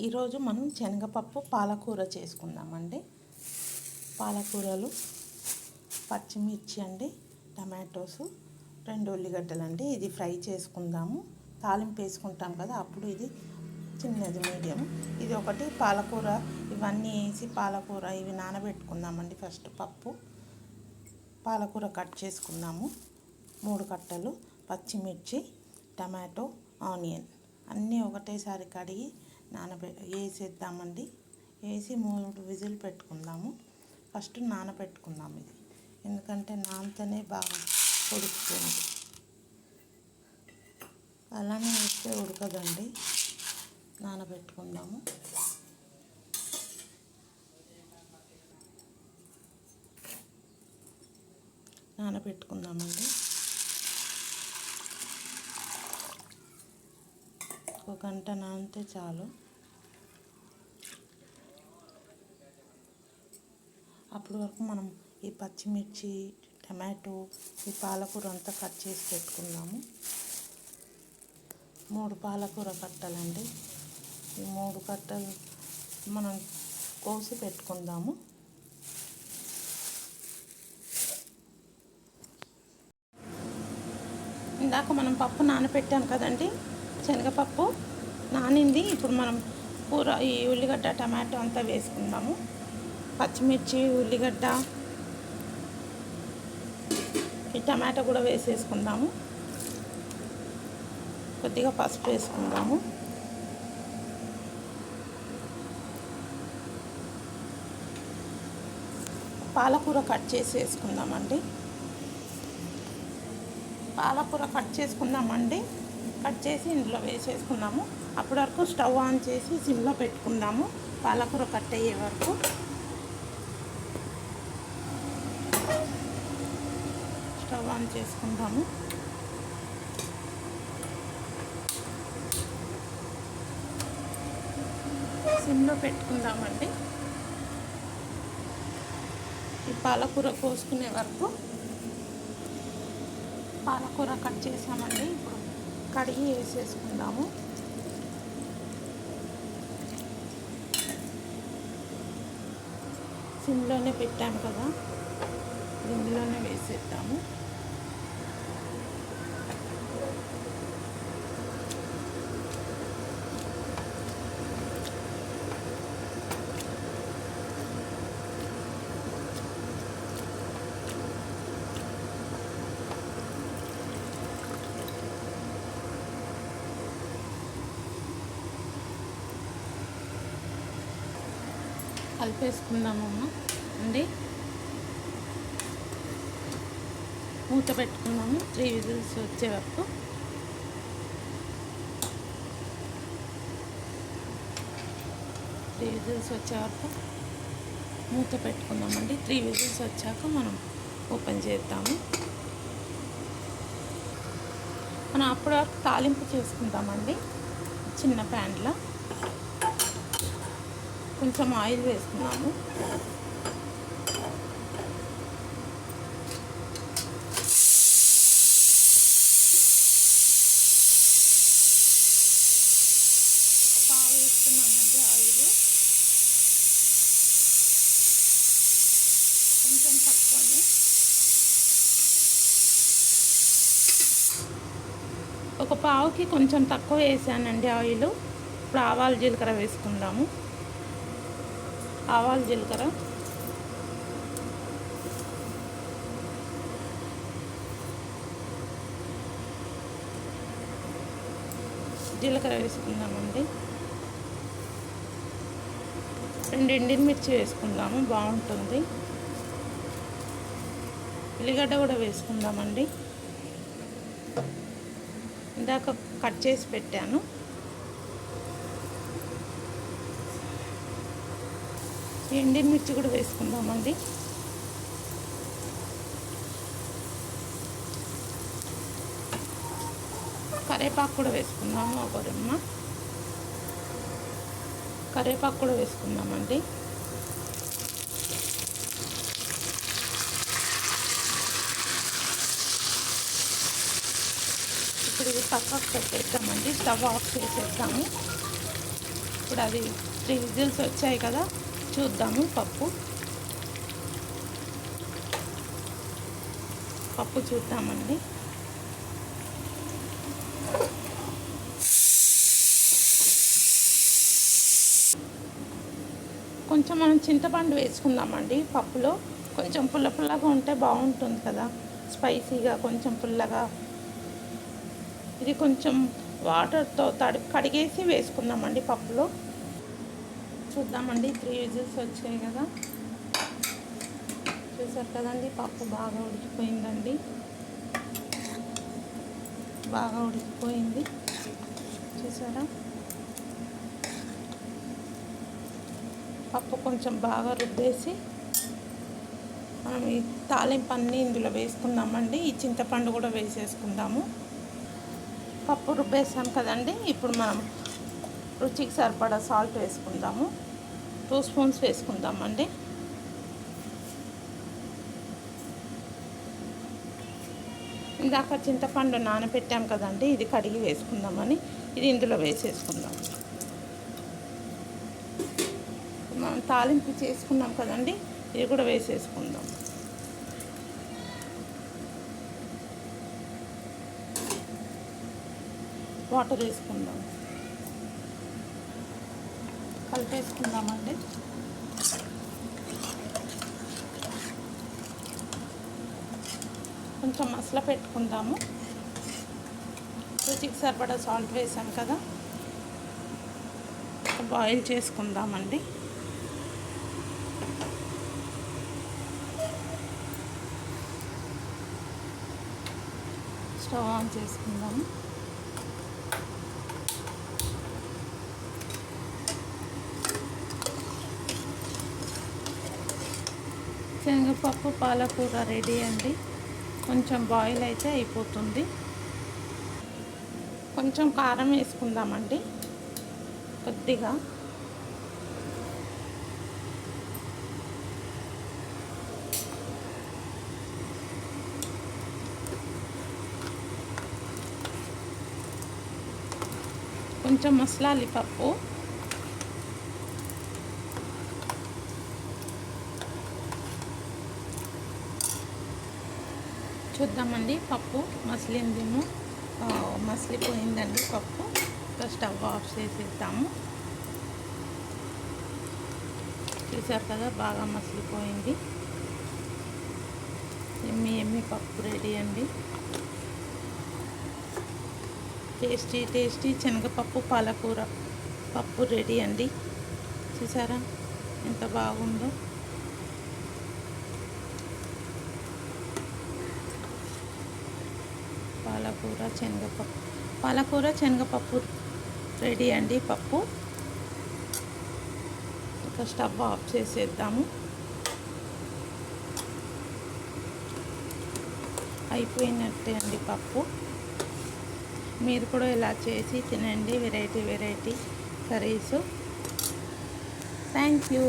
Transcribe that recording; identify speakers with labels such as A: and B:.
A: ఈరోజు మనం శనగపప్పు పాలకూర చేసుకుందామండి. పాలకూరలు, పచ్చిమిర్చి అండి, టమాటోస్, 2 ఉల్లిగడ్డలు అండి. ఇది ఫ్రై చేసుకుందాము. తాలింపు వేసుకుంటాం కదా, అప్పుడు ఇది చిన్నది మీడియం. ఇది ఒకటి పాలకూర, ఇవన్నీ వేసి పాలకూర ఇవి నానబెట్టుకుందామండి. ఫస్ట్ పప్పు, పాలకూర కట్ చేసుకుందాము. 3 కట్టలు పచ్చిమిర్చి, టమాటో, ఆనియన్ అన్నీ ఒకటేసారి కడిగి వేసేద్దామండి. వేసి 3 విజిల్ పెట్టుకుందాము. ఫస్ట్ నానబెట్టుకుందాము ఇది, ఎందుకంటే నానితేనే బాగా ఉడుకుతుంది. అలానే వేస్తే ఉడకదండి. నానబెట్టుకుందాము. నానబెట్టుకుందామండి. 1 గంట నానితే చాలు. అప్పటి వరకు మనం ఈ పచ్చిమిర్చి, టమాటో, ఈ పాలకూర అంతా కట్ చేసి పెట్టుకుందాము. 3 పాలకూర కట్టలండి. ఈ 3 కట్టలు మనం కోసి పెట్టుకుందాము. ఇందాక మనం పప్పు నానబెట్టాం కదండి, శనగపప్పు నానింది. ఇప్పుడు మనం కూర ఈ ఉల్లిగడ్డ, టమాటో అంతా వేసుకుందాము. పచ్చిమిర్చి, ఉల్లిగడ్డ, ఈ టమాటో కూడా వేసేసుకుందాము. కొద్దిగా పసుపు వేసుకుందాము. పాలకూర కట్ చేసి వేసుకుందామండి. పాలకూర కట్ చేసుకుందామండి. కట్ చేసి ఇందులో వేసేసుకుందాము. అప్పటి వరకు స్టవ్ ఆన్ చేసి సిమ్లో పెట్టుకుందాము. పాలకూర కట్ అయ్యే వరకు స్టవ్ ఆన్ చేసుకుందాము. సిమ్లో పెట్టుకుందామండి. ఈ పాలకూర కోసుకునే వరకు పాలకూర కట్ చేసామండి. ఇప్పుడు కడిగి వేసేసుకుందాము. సిమ్లోనే పెట్టాము కదా, ఇందులోనే వేసేద్దాము. కలిపేసుకుందామమ్మ అండి. మూత పెట్టుకుందాము 3 విజిల్స్ వచ్చే వరకు. మూత పెట్టుకుందామండి. 3 విజిల్స్ వచ్చాక మనం ఓపెన్ చేద్దాము. మనం అప్పటి వరకు తాలింపు చేసుకుందామండి. చిన్న ప్యాన్లో కొంచెం ఆయిల్ వేసుకున్నాము. పావు వేసుకున్నామండి ఆయిల్. కొంచెం తక్కువని, ఒక పావుకి కొంచెం తక్కువ వేసానండి ఆయిల్. ఇప్పుడు ఆవాలు, జీలకర్ర వేసుకుందాము. ఆవాలు, జీలకర్ర, వేసుకుందామండి. 2 ఎండుమిర్చి వేసుకుందాము, బాగుంటుంది. ఉల్లిగడ్డ కూడా వేసుకుందామండి. ఇందాక కట్ చేసి పెట్టాను. ఎండుమిర్చి కూడా వేసుకుందామండి. కరివేపాకు కూడా వేసుకుందాము. ఒక రెమ్మ కరివేపాకు కూడా వేసుకుందామండి. ఇప్పుడు ఇది పక్కకు పెట్టేద్దామండి. స్టవ్ ఆఫ్ చేసేద్దాము. ఇప్పుడు అది 3 విజిల్స్ వచ్చాయి కదా, చూద్దాము. పప్పు చూద్దామండి. కొంచెం మనం చింతపండు వేసుకుందామండి పప్పులో. కొంచెం పుల్లగా ఉంటే బాగుంటుంది కదా, స్పైసీగా, కొంచెం పుల్లగా. ఇది కొంచెం వాటర్తో కడిగేసి వేసుకుందామండి పప్పులో. చూద్దామండి. 3 విజిల్స్ వచ్చాయి కదా, చూసారు కదండి. పప్పు బాగా ఉడికిపోయిందండి, బాగా ఉడికిపోయింది. చూసారా, పప్పు కొంచెం బాగా రుబ్బేసి మనం ఈ తాలింపు అన్నీ ఇందులో వేసుకుందామండి. ఈ చింతపండు కూడా వేసేసుకుందాము. పప్పు రుబ్బేసాం కదండి. ఇప్పుడు మనం రుచికి సరిపడా సాల్ట్ వేసుకుందాము. 2 స్పూన్స్ వేసుకుందామండి. ఇందాక చింతపండు నానబెట్టాం కదండి, ఇది కడిగి వేసుకుందామని ఇది ఇందులో వేసేసుకుందాం. మనం తాలింపు చేసుకున్నాం కదండి, ఇది కూడా వేసేసుకుందాం. వాటర్ వేసుకుందాం, కలిపేసుకుందామండి. కొంచెం మసాలా పెట్టుకుందాము. రుచికి సరిపడా సాల్ట్ వేసాం కదా, బాయిల్ చేసుకుందామండి. స్టవ్ ఆన్ చేసుకుందాము. శనగపప్పు పాలకూర రెడీ అండి. కొంచెం బాయిల్ అయితే అయిపోతుంది. కొంచెం కారం వేసుకుందామండి, కొద్దిగా. కొంచెం మసలాలి పప్పు. చూద్దామండి. పప్పు మసిలిందేమో, మసిలిపోయిందండి పప్పు. స్టవ్ ఆఫ్ చేసేద్దాము. చూసారు కదా, బాగా మసిలిపోయింది. ఎమ్మి పప్పు రెడీ అండి. టేస్టీ శనగపప్పు పాలకూర పప్పు రెడీ అండి. చూసారా ఎంత బాగుందో. పాలకూర శనగపప్పు రెడీ అండి. పప్పు ఒక స్టవ్ ఆఫ్ చేసేద్దాము. అయిపోయినట్టే అండి పప్పు. మీరు కూడా ఇలా చేసి తినండి, వెరైటీ కర్రీస్. Thank you.